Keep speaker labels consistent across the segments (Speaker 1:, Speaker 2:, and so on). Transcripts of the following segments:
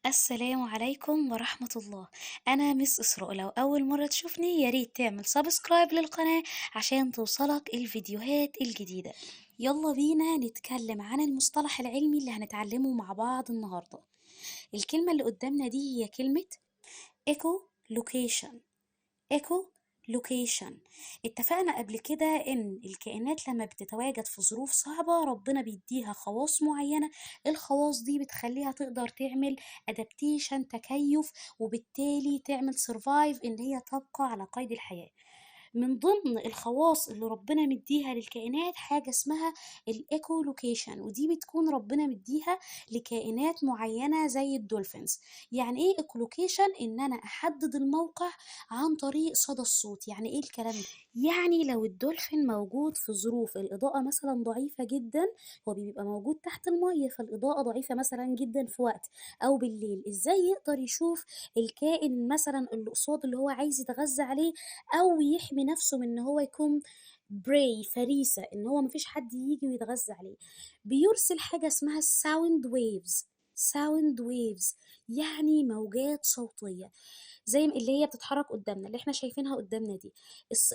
Speaker 1: السلام عليكم ورحمة الله. أنا مس إسراء. لو أول مرة تشوفني ياريت تعمل سبسكرايب للقناة عشان توصلك الفيديوهات الجديدة. يلا بينا نتكلم عن المصطلح العلمي اللي هنتعلمه مع بعض النهاردة. الكلمة اللي قدامنا دي هي كلمة ايكو لوكيشن. ايكو لوكيشن. اتفقنا قبل كده ان الكائنات لما بتتواجد في ظروف صعبة ربنا بيديها خواص معينة. الخواص دي بتخليها تقدر تعمل ادابتيشن، تكيف، وبالتالي تعمل سرفايف ان هي تبقى على قيد الحياة. من ضمن الخواص اللي ربنا مديها للكائنات حاجة اسمها الايكو لوكيشن، ودي بتكون ربنا مديها لكائنات معينة زي الدولفينز. يعني ايه ايكو لوكيشن؟ ان انا احدد الموقع عن طريق صدى الصوت. يعني ايه الكلام ده؟ يعني لو الدولفين موجود في ظروف الإضاءة مثلا ضعيفة جدا، هو بيبقى موجود تحت المية فالإضاءة ضعيفة مثلا جدا في وقت أو بالليل، إزاي يقدر يشوف الكائن مثلا اللي قصاد اللي هو عايز يتغذى عليه، أو يحمي نفسه من إن هو يكون فريسة، إن هو مفيش حد يجي ويتغذى عليه؟ بيرسل حاجة اسمها ساوند ويفز. ساوند ويفز يعني موجات صوتية، زي اللي هي بتتحرك قدامنا، اللي احنا شايفينها قدامنا دي.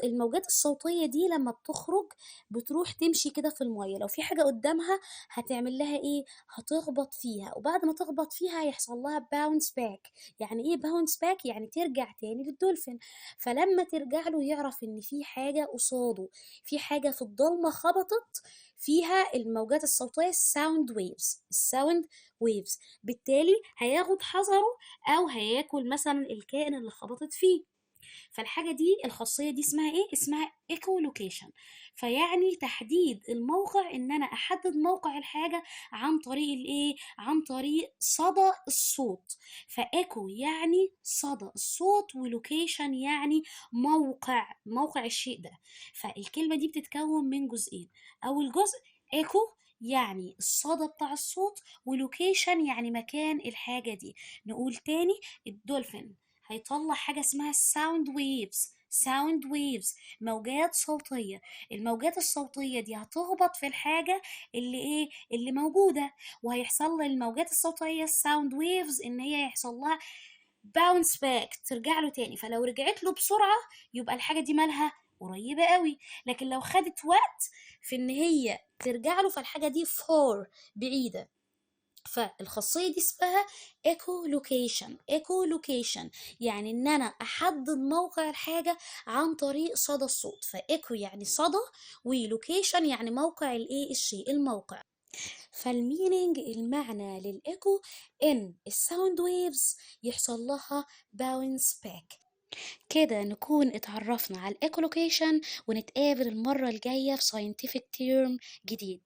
Speaker 1: الموجات الصوتية دي لما بتخرج بتروح تمشي كده في المية، لو في حاجة قدامها هتعمل لها ايه؟ هتخبط فيها، وبعد ما تخبط فيها هيحصل لها باونس باك. يعني ايه باونس باك؟ يعني ترجع تاني للدولفين. فلما ترجع له يعرف ان في حاجة قصاده، في حاجة في الضلمة خبطت فيها الموجات الصوتية، الساوند ويفز. الساوند ويفز بالتالي هياخد حذره او هياكل مثلا الكائن اللي خبطت فيه. فالحاجة دي، الخاصية دي اسمها ايه؟ اسمها ايكو لوكيشن. فيعني تحديد الموقع، ان انا احدد موقع الحاجة عن طريق الايه؟ عن طريق صدى الصوت. فايكو يعني صدى الصوت، ولوكيشن يعني موقع الشيء ده. فالكلمة دي بتتكون من جزئين. اول جزء ايكو يعني الصدى بتاع الصوت، ولوكيشن يعني مكان الحاجة دي. نقول تاني: الدولفين هيطلع حاجة اسمها ساوند ويفز. ساوند ويفز موجات صوتية. الموجات الصوتية دي هتخبط في الحاجة اللي ايه؟ اللي موجودة، وهيحصل للموجات الصوتية الساوند ويفز ان هي يحصل لها باونس باك، ترجع له تاني. فلو رجعت له بسرعة يبقى الحاجة دي مالها؟ قريبة قوي. لكن لو خدت وقت في ان هي ترجع له فالحاجة دي فور، بعيدة. فالخاصية دي اسمها ايكو لوكيشن. ايكو لوكيشن يعني ان انا احدد موقع الحاجة عن طريق صدى الصوت. فايكو يعني صدى، ولوكيشن يعني موقع الايه؟ الشيء، الموقع. فالمينينج، المعنى للايكو، ان الساوند ويفز يحصل لها باونس باك. كده نكون اتعرفنا على الايكو لوكيشن، ونتقابل المرة الجاية في ساينتفك تيرم جديد.